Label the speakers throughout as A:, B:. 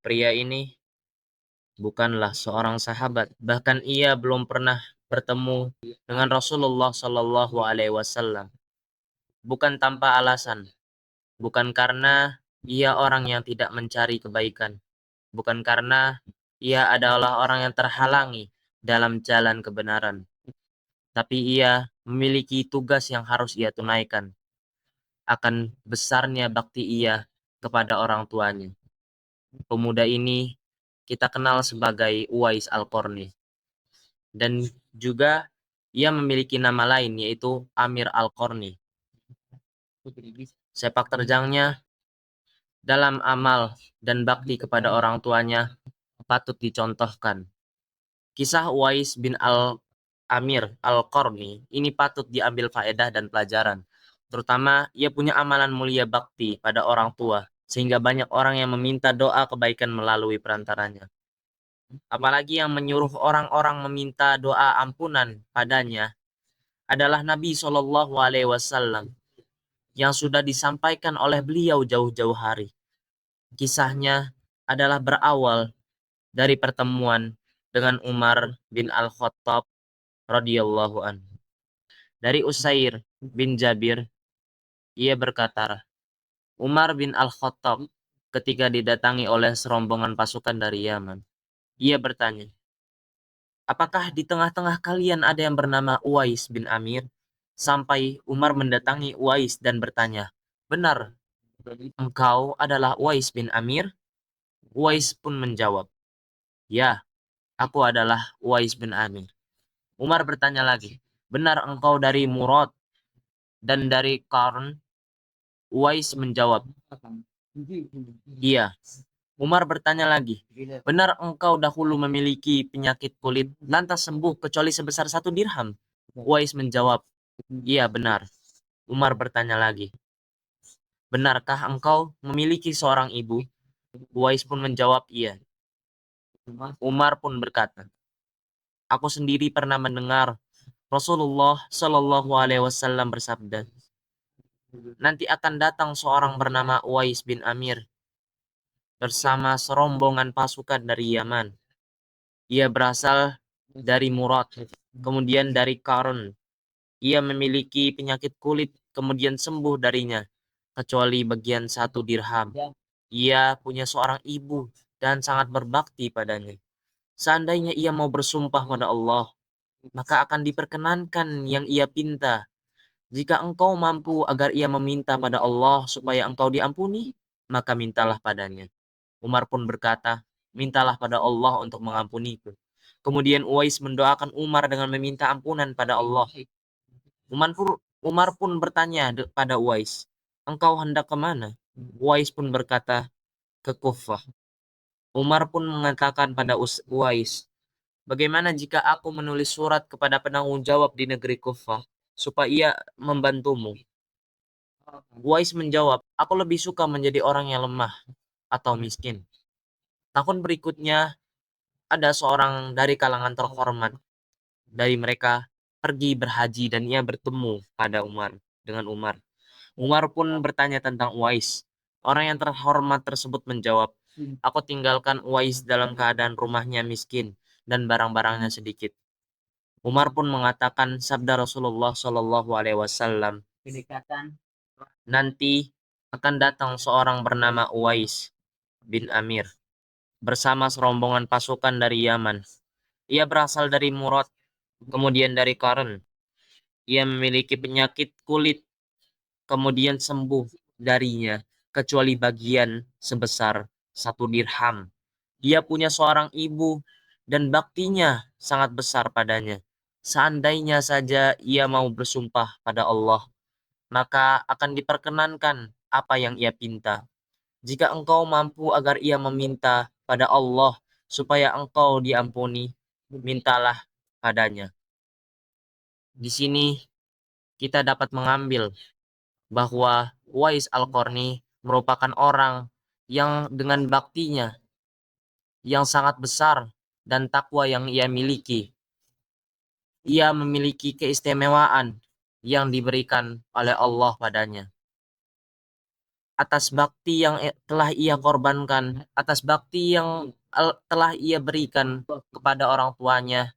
A: Pria ini bukanlah seorang sahabat, bahkan ia belum pernah bertemu dengan Rasulullah Shallallahu Alaihi Wasallam. Bukan tanpa alasan, bukan karena ia orang yang tidak mencari kebaikan, bukan karena ia adalah orang yang terhalangi dalam jalan kebenaran, tapi ia memiliki tugas yang harus ia tunaikan akan besarnya bakti ia kepada orang tuanya. Pemuda ini kita kenal sebagai Uwais Al-Qarni, dan juga ia memiliki nama lain yaitu Amir Al-Qarni. Sepak terjangnya dalam amal dan bakti kepada orang tuanya patut dicontohkan. Kisah Uwais bin Amir Al-Qarni ini patut diambil faedah dan pelajaran. Terutama ia punya amalan mulia bakti pada orang tua, sehingga banyak orang yang meminta doa kebaikan melalui perantaranya. Apalagi yang menyuruh orang-orang meminta doa ampunan padanya adalah Nabi Shallallahu Alaihi Wasallam yang sudah disampaikan oleh beliau jauh-jauh hari. Kisahnya adalah berawal dari pertemuan dengan Umar bin Al-Khattab radhiyallahu anhu. Dari Usair bin Jabir, ia berkata, Umar bin Al-Khattab ketika didatangi oleh serombongan pasukan dari Yaman, ia bertanya, apakah di tengah-tengah kalian ada yang bernama Uwais bin Amir? Sampai Umar mendatangi Uwais dan bertanya, benar, engkau adalah Uwais bin Amir? Uwais pun menjawab, ya, aku adalah Uwais bin Amir. Umar bertanya lagi, benar engkau dari Murad dan dari Qarn? Uwais menjawab, iya. Umar bertanya lagi, benar engkau dahulu memiliki penyakit kulit, lantas sembuh kecuali sebesar 1 dirham? Uwais menjawab, iya benar. Umar bertanya lagi, benarkah engkau memiliki seorang ibu? Uwais pun menjawab, iya. Umar pun berkata, aku sendiri pernah mendengar Rasulullah Shallallahu Alaihi Wasallam bersabda, nanti akan datang seorang bernama Uwais bin Amir bersama serombongan pasukan dari Yaman. Ia berasal dari Murad, kemudian dari Qarn. Ia memiliki penyakit kulit, kemudian sembuh darinya, kecuali bagian 1 dirham. Ia punya seorang ibu dan sangat berbakti padanya. Seandainya ia mau bersumpah pada Allah, maka akan diperkenankan yang ia pinta. Jika engkau mampu agar ia meminta pada Allah supaya engkau diampuni, maka mintalah padanya. Umar pun berkata, mintalah pada Allah untuk mengampuniku. Kemudian Uwais mendoakan Umar dengan meminta ampunan pada Allah. Umar pun bertanya pada Uwais, engkau hendak kemana? Uwais pun berkata, ke Kufah. Umar pun mengatakan pada Uwais, bagaimana jika aku menulis surat kepada penanggung jawab di negeri Kufah, supaya ia membantumu? Uwais menjawab, aku lebih suka menjadi orang yang lemah atau miskin. Tahun berikutnya, ada seorang dari kalangan terhormat dari mereka pergi berhaji dan ia bertemu pada dengan Umar. Umar pun bertanya tentang Uwais. Orang yang terhormat tersebut menjawab, aku tinggalkan Uwais dalam keadaan rumahnya miskin dan barang-barangnya sedikit. Umar pun mengatakan sabda Rasulullah Shallallahu Alaihi Wasallam, nanti akan datang seorang bernama Uwais bin Amir bersama serombongan pasukan dari Yaman. Ia berasal dari Murad, kemudian dari Qarn. Ia memiliki penyakit kulit, kemudian sembuh darinya, kecuali bagian sebesar 1 dirham. Dia punya seorang ibu, dan baktinya sangat besar padanya. Seandainya saja ia mau bersumpah pada Allah, maka akan diperkenankan apa yang ia pinta. Jika engkau mampu agar ia meminta pada Allah supaya engkau diampuni, mintalah padanya. Di sini kita dapat mengambil bahwa Uwais Al-Qarni merupakan orang yang dengan baktinya yang sangat besar dan takwa yang ia miliki, ia memiliki keistimewaan yang diberikan oleh Allah padanya. atas bakti yang telah ia korbankan, atas bakti yang telah ia berikan kepada orang tuanya.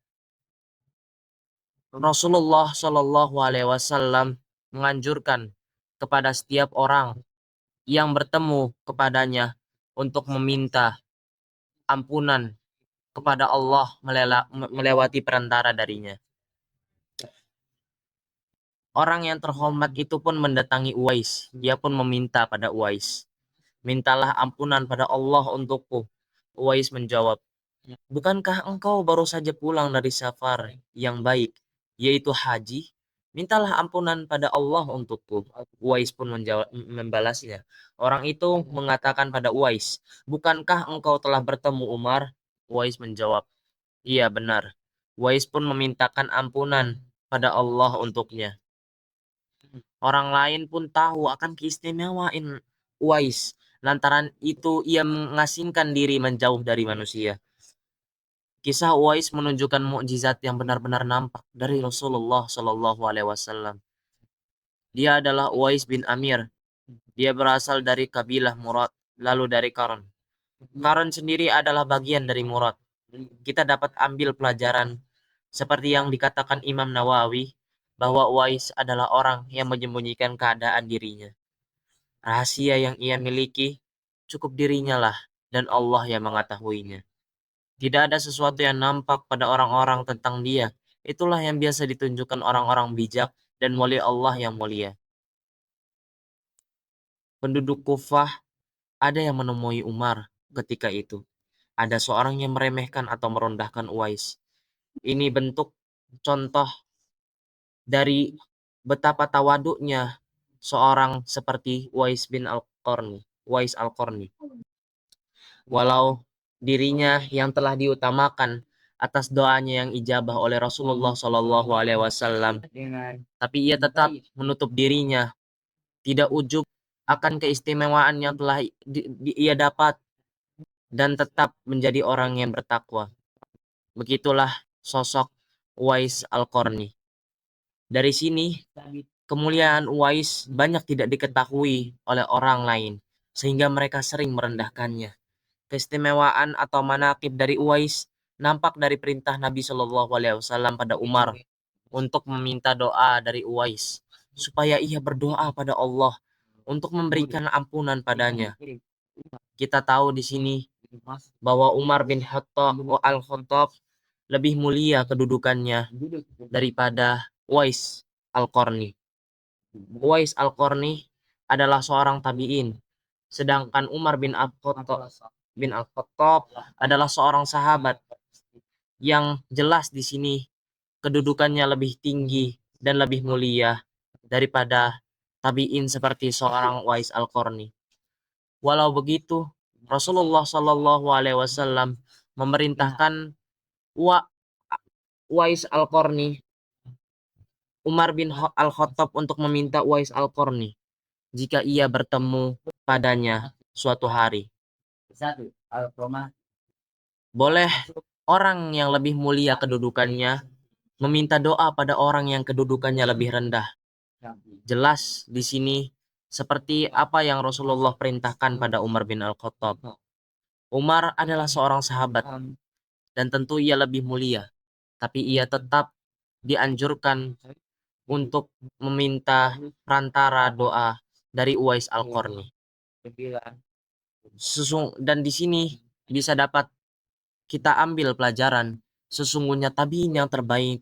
A: Rasulullah Shallallahu Alaihi Wasallam menganjurkan kepada setiap orang yang bertemu kepadanya untuk meminta ampunan kepada Allah melewati perantara darinya. Orang yang terhormat itu pun mendatangi Uwais. Dia pun meminta pada Uwais, "Mintalah ampunan pada Allah untukku." Uwais menjawab, "Bukankah engkau baru saja pulang dari safar yang baik, yaitu haji? Mintalah ampunan pada Allah untukku." Uwais pun membalasnya. Orang itu mengatakan pada Uwais, "Bukankah engkau telah bertemu Umar?" Uwais menjawab, "Iya benar." Uwais pun memintakan ampunan pada Allah untuknya. Orang lain pun tahu akan keistimewaan Uwais. Lantaran itu ia mengasingkan diri menjauh dari manusia. Kisah Uwais menunjukkan mukjizat yang benar-benar nampak dari Rasulullah Shallallahu Alaihi Wasallam. Dia adalah Uwais bin Amir. Dia berasal dari kabilah Murad, lalu dari Qarn. Qarn sendiri adalah bagian dari Murad. Kita dapat ambil pelajaran seperti yang dikatakan Imam Nawawi, bahwa Uwais adalah orang yang menyembunyikan keadaan dirinya. Rahasia yang ia miliki cukup dirinya lah, dan Allah yang mengetahuinya. Tidak ada sesuatu yang nampak pada orang-orang tentang dia. Itulah yang biasa ditunjukkan orang-orang bijak dan wali Allah yang mulia. Penduduk Kufah ada yang menemui Umar ketika itu. Ada seorang yang meremehkan atau merendahkan Uwais. Ini bentuk contoh dari betapa tawaduknya seorang seperti Uwais bin Al-Qarni, Uwais Al-Qarni. Walau dirinya yang telah diutamakan atas doanya yang ijabah oleh Rasulullah Shallallahu Alaihi Wasallam, tapi ia tetap menutup dirinya, tidak ujub akan keistimewaan yang telah ia dapat, dan tetap menjadi orang yang bertakwa. Begitulah sosok Uwais Al-Qarni. Dari sini, kemuliaan Uwais banyak tidak diketahui oleh orang lain, sehingga mereka sering merendahkannya. Keistimewaan atau manaqib dari Uwais nampak dari perintah Nabi Shallallahu Alaihi Wasallam pada Umar untuk meminta doa dari Uwais supaya ia berdoa pada Allah untuk memberikan ampunan padanya. Kita tahu di sini bahwa Umar bin Al-Khattab lebih mulia kedudukannya daripada Uwais Al-Qarni. Uwais Al-Qarni adalah seorang tabi'in, sedangkan Umar bin Al-Khattab adalah seorang sahabat yang jelas di sini kedudukannya lebih tinggi dan lebih mulia daripada tabi'in seperti seorang Uwais Al-Qarni. Walau begitu, Rasulullah Shallallahu Alaihi Wasallam memerintahkan Uwais Al-Qarni, Umar bin Al-Khattab, untuk meminta Uwais Al-Qarni jika ia bertemu padanya suatu hari. Boleh orang yang lebih mulia kedudukannya meminta doa pada orang yang kedudukannya lebih rendah. Jelas di sini seperti apa yang Rasulullah perintahkan pada Umar bin Al-Khattab. Umar adalah seorang sahabat dan tentu ia lebih mulia, tapi ia tetap dianjurkan untuk meminta perantara doa dari Uwais Al-Qarni. Dan di sini bisa dapat kita ambil pelajaran, sesungguhnya tabi'in yang terbaik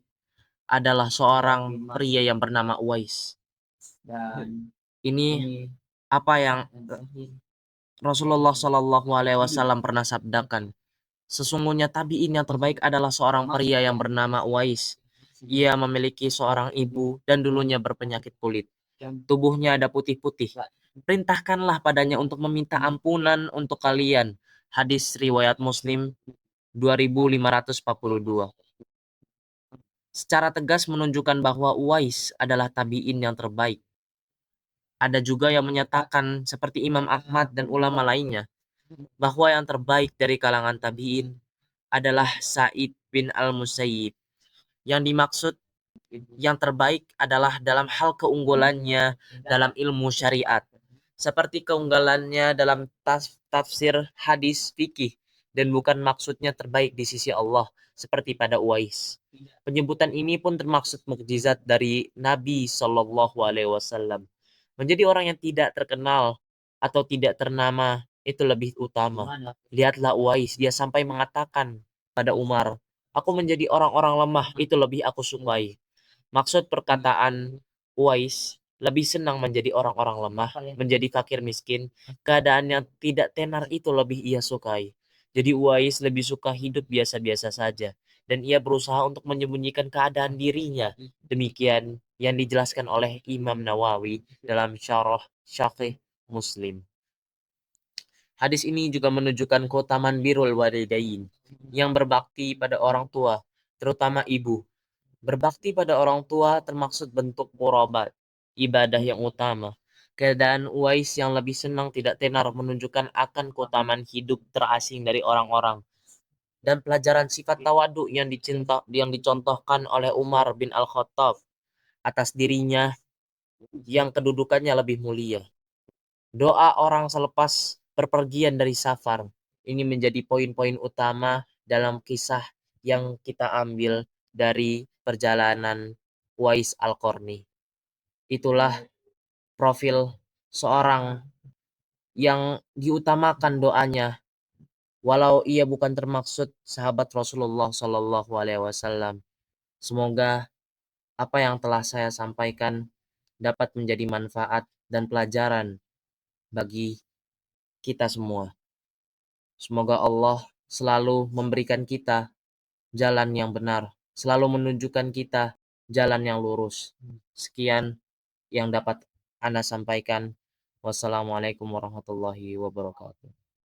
A: adalah seorang pria yang bernama Uwais. Ini apa yang Rasulullah Shallallahu Alaihi Wasallam pernah sabdakan. Sesungguhnya tabi'in yang terbaik adalah seorang pria yang bernama Uwais. Ia memiliki seorang ibu dan dulunya berpenyakit kulit. Tubuhnya ada putih-putih. Perintahkanlah padanya untuk meminta ampunan untuk kalian. Hadis riwayat Muslim 2542. Secara tegas menunjukkan bahwa Uwais adalah tabi'in yang terbaik. Ada juga yang menyatakan seperti Imam Ahmad dan ulama lainnya bahwa yang terbaik dari kalangan tabi'in adalah Sa'id bin Al-Musayyib. Yang dimaksud yang terbaik adalah dalam hal keunggulannya dalam ilmu syariat. seperti keunggalannya dalam tafsir hadis fikih, dan bukan maksudnya terbaik di sisi Allah, seperti pada Uwais. Penyebutan ini pun termaksud mukjizat dari Nabi Shallallahu Alaihi Wasallam. Menjadi orang yang tidak terkenal atau tidak ternama itu lebih utama. Lihatlah Uwais, dia sampai mengatakan pada Umar, aku menjadi orang-orang lemah itu lebih aku sukai. Maksud perkataan Uwais, lebih senang menjadi orang-orang lemah, menjadi fakir miskin, keadaan yang tidak tenar itu lebih ia sukai. Jadi Uwais lebih suka hidup biasa-biasa saja, dan ia berusaha untuk menyembunyikan keadaan dirinya. Demikian yang dijelaskan oleh Imam Nawawi dalam Syarah Syaqih Muslim. Hadis ini juga menunjukkan keutamaan birrul walidain, yang berbakti pada orang tua, terutama ibu. Berbakti pada orang tua termaksud bentuk qurbat, ibadah yang utama. Keadaan Uwais yang lebih senang tidak tenar menunjukkan akan keutamaan hidup terasing dari orang-orang. Dan pelajaran sifat tawadu yang dicontohkan oleh Umar bin Al-Khattab atas dirinya yang kedudukannya lebih mulia. Doa orang selepas berpergian dari safar. Ini menjadi poin-poin utama dalam kisah yang kita ambil dari perjalanan Uwais Al-Qarni. Itulah profil seorang yang diutamakan doanya, walau ia bukan termaksud sahabat Rasulullah Shallallahu Alaihi Wasallam. Semoga apa yang telah saya sampaikan dapat menjadi manfaat dan pelajaran bagi kita semua. Semoga Allah selalu memberikan kita jalan yang benar, selalu menunjukkan kita jalan yang lurus. Sekian yang dapat Anda sampaikan. Wassalamualaikum warahmatullahi wabarakatuh.